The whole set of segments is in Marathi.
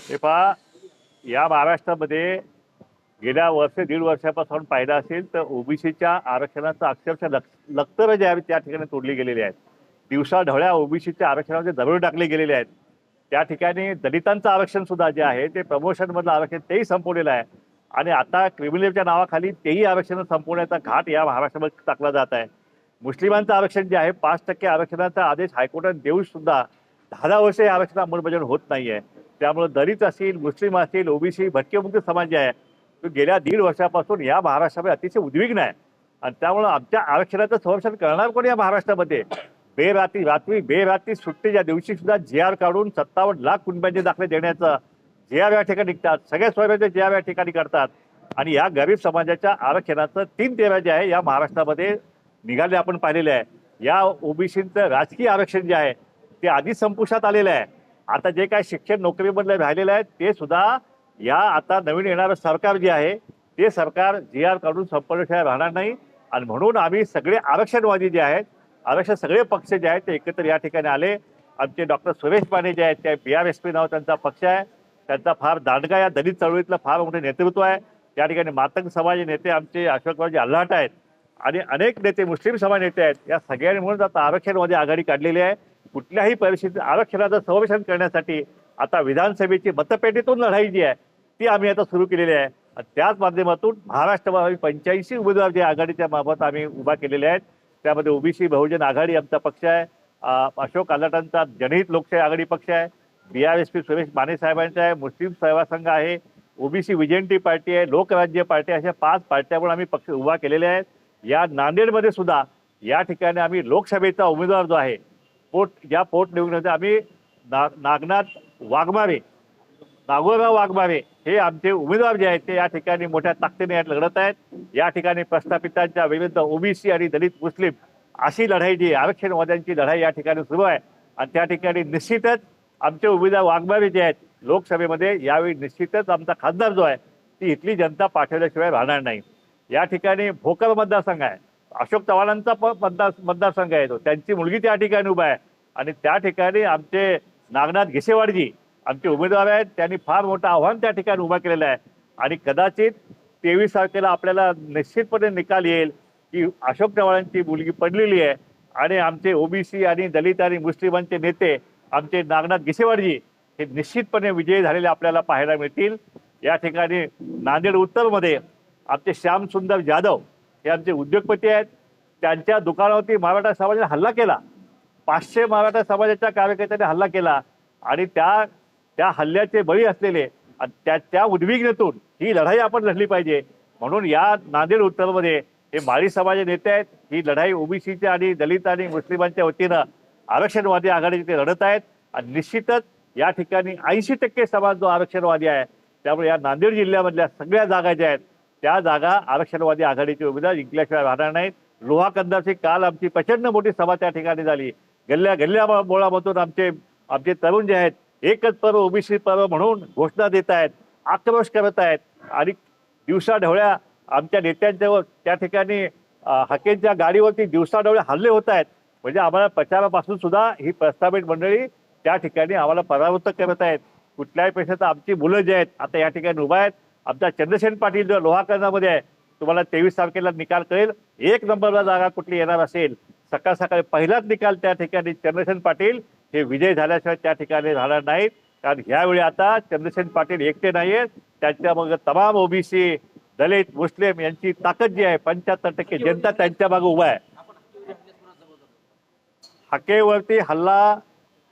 हे पहा, या महाराष्ट्रामध्ये गेल्या वर्ष दीड वर्षापासून पाहिलं असेल तर ओबीसीच्या आरक्षणाचं अक्षरशः लक्तर जे आहेत त्या ठिकाणी तोडली गेलेली आहेत. दिवसा ढवळ्या ओबीसीच्या आरक्षणामध्ये दगड टाकले गेलेले आहेत. त्या ठिकाणी दलितांचं आरक्षण सुद्धा जे आहे ते प्रमोशन मधलं आरक्षण तेही संपवलेलं आहे. आणि आता क्रिमिनलच्या नावाखाली तेही आरक्षण संपवण्याचा घाट या महाराष्ट्रामध्ये टाकला जात आहे. मुस्लिमांचं आरक्षण जे आहे 5% आरक्षणाचा आदेश हायकोर्टाने देऊन सुद्धा 10 वर्ष हे आरक्षण अंमलबजावणी होत नाहीये. त्यामुळे दलित असतील, मुस्लिम असतील, ओबीसी भटकेमुक्त समाज जे आहे तो गेल्या दीड वर्षापासून या महाराष्ट्रामध्ये अतिशय उद्विग्न आहे. आणि त्यामुळे आमच्या आरक्षणाचं संरक्षण करणार कोण या महाराष्ट्रामध्ये? बेरात्री सुट्टीच्या दिवशी सुद्धा JR काढून 57 लाख कुटुंबांचे दाखले देण्याचं JR या ठिकाणी निघतात. सगळ्या स्वयंचे JR या ठिकाणी करतात. आणि या गरीब समाजाच्या आरक्षणाचं 3-13 जे आहे या महाराष्ट्रामध्ये निघाले आपण पाहिलेले आहे. या ओबीसीचं राजकीय आरक्षण जे आहे ते आधीच संपुष्टात आलेलं आहे. आता जे काय शिक्षण नोकरीमधले राहिलेले आहेत ते सुद्धा या आता नवीन येणारं सरकार जे आहे ते सरकार JR काढून संपल्याशिवाय राहणार नाही. आणि म्हणून आम्ही सगळे आरक्षणवादी जे आहेत, आरक्षण सगळे पक्ष जे आहेत ते एकत्र या ठिकाणी आले. आमचे डॉक्टर सुरेश माने जे आहेत ते BRSP नाव त्यांचा पक्ष आहे. त्यांचा फार दांडगा या दलित चळवळीतलं फार मोठे नेतृत्व आहे. त्या ठिकाणी मातंग समाज नेते आमचे अशोकरावजी आल्हाट आहेत आणि अनेक नेते मुस्लिम समाज नेते आहेत. या सगळ्यांनी म्हणून आता आरक्षणवादी आघाडी काढलेली आहे. कुठल्याही परिस्थितीत आरक्षणाचं संरक्षण करण्यासाठी आता विधानसभेची मतपेटीतून लढाई जी आहे ती आम्ही आता सुरू केलेली आहे. त्याच माध्यमातून महाराष्ट्रामध्ये 85 उमेदवार जे आघाडीच्या बाबत आम्ही उभा केलेले आहेत. त्यामध्ये ओबीसी बहुजन आघाडी आमचा पक्ष आहे, अशोक आल्हाटांचा जनहित लोकशाही आघाडी पक्ष आहे, BRSP सुरेश माने साहेबांचा आहे, मुस्लिम सेवा संघ आहे, ओबीसी विजेंटी पार्टी आहे, लोकराज्य पार्टी, अशा 5 पार्ट्यावर आम्ही पक्ष उभा केलेले आहेत. या नांदेडमध्ये सुद्धा या ठिकाणी आम्ही लोकसभेचा उमेदवार जो आहे या पोटनिवडणुकीमध्ये आम्ही नागोराव वाघमारे हे आमचे उमेदवार जे आहेत ते या ठिकाणी मोठ्या ताकदीने लढत आहेत. या ठिकाणी प्रस्थापितांच्या विरुद्ध ओबीसी आणि दलित मुस्लिम अशी लढाई जी आरक्षणवाद्यांची लढाई या ठिकाणी सुरू आहे. आणि त्या ठिकाणी निश्चितच आमचे उमेदवार वाघमारे जे आहेत लोकसभेमध्ये यावेळी निश्चितच आमचा खासदार जो आहे ती इथली जनता पाठवल्याशिवाय राहणार नाही. या ठिकाणी भोकर मतदारसंघ आहे, अशोक चव्हाणांचा मतदारसंघ आहे, तो त्यांची मुलगी त्या ठिकाणी उभा आहे. आणि त्या ठिकाणी आमचे नागनाथ घिसेवाडजी आमचे उमेदवार आहेत. त्यांनी फार मोठं आव्हान त्या ठिकाणी उभा केलेलं आहे. आणि कदाचित 23 तारखेला आपल्याला निश्चितपणे निकाल येईल की अशोक चव्हाणांची मुलगी पडलेली आहे आणि आमचे ओबीसी आणि दलित आणि मुस्लिमांचे नेते आमचे नागनाथ घिसेवाडजी हे निश्चितपणे विजयी झालेले आपल्याला पाहायला मिळतील. या ठिकाणी नांदेड उत्तरमध्ये आमचे श्यामसुंदर जाधव हे आमचे उद्योगपती आहेत. त्यांच्या दुकानावरती मराठा समाजाने हल्ला केला, 500 मराठा समाजाच्या कार्यकर्त्यांनी हल्ला केला. आणि त्या हल्ल्याचे बळी असलेले त्या उद्विग्नतेतून ही लढाई आपण लढली पाहिजे. म्हणून या नांदेड उत्तरमध्ये हे माळी समाज नेते आहेत. ही लढाई ओबीसीच्या आणि दलित आणि मुस्लिमांच्या वतीनं आरक्षणवादी आघाडीचे ते लढत आहेत. आणि निश्चितच या ठिकाणी 80% समाज जो आरक्षणवादी आहे. त्यामुळे या नांदेड जिल्ह्यामधल्या सगळ्या जागा ज्या आहेत त्या जागा आरक्षणवादी आघाडीचे उमेदवार जिंकल्याशिवाय राहणार नाहीत. लोहा कंदारची काल आमची प्रचंड मोठी सभा त्या ठिकाणी झाली. गल्ल्या बोळामधून आमचे तरुण जे आहेत एकच पर्व ओबीसी पर्व म्हणून घोषणा देत आहेत, आक्रोश करत आहेत. आणि दिवसा ढवळ्या आमच्या नेत्यांच्यावर त्या ठिकाणी हकेच्या गाडीवरती दिवसा ढवळ्या हल्ले होत आहेत. म्हणजे आम्हाला प्रचारापासून सुद्धा ही प्रस्थापित मंडळी त्या ठिकाणी आम्हाला परावृत्त करत आहेत. कुठल्याही पेक्षाचा आमची मुलं जे आहेत आता या ठिकाणी उभा आहेत. आमचा चंद्रसेन पाटील जो लोहाकर्णामध्ये आहे, तुम्हाला 23 तारखेला निकाल कळेल. 1 नंबरला जागा कुठली येणार असेल सकाळी पहिलाच निकाल त्या ठिकाणी चंद्रसेन पाटील हे विजय झाल्याशिवाय त्या ठिकाणी राहणार नाहीत. कारण ह्यावेळी आता चंद्रसेन पाटील एकटे नाहीयेत, त्यांच्या मग तमाम ओबीसी दलित मुस्लिम यांची ताकद जी आहे 75% जनता त्यांच्या मागे उभा आहे. हकेवरती हल्ला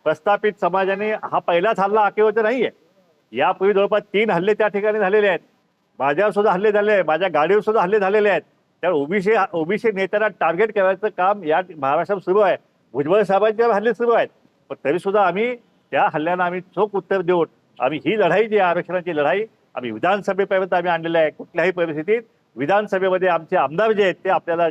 प्रस्थापित समाजाने हा पहिलाच हल्ला हकेवरती नाहीये. यापूर्वी जवळपास 3 हल्ले त्या ठिकाणी झालेले आहेत. माझ्यावर सुद्धा हल्ले झाले, माझ्या गाडीवर सुद्धा हल्ले झालेले आहेत. त्यामुळे ओबीसी नेत्यांना टार्गेट करायचं काम या महाराष्ट्रात सुरू आहे. भुजबळ साहेबांचे हल्ले सुरू आहेत. पण तरी सुद्धा आम्ही त्या हल्ल्यांना आम्ही चोख उत्तर देऊन आम्ही ही लढाई जी आरक्षणाची लढाई आम्ही विधानसभेपर्यंत आम्ही आणलेलं आहे. कुठल्याही परिस्थितीत विधानसभेमध्ये आमचे आमदार जे आहेत ते आपल्याला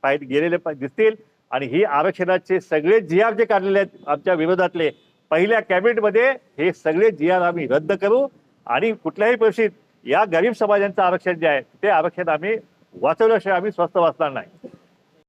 गेलेले दिसतील. आणि ही आरक्षणाचे सगळे JR जे काढलेले आहेत आमच्या विरोधातले पहिल्या कॅबिनेटमध्ये हे सगळे JR आम्ही रद्द करू. आणि कुठल्याही परिस्थितीत या गरीब समाजांचं आरक्षण जे आहे ते आरक्षण आम्ही वाचवल्याशिवाय आम्ही स्वस्थ वाचणार नाही.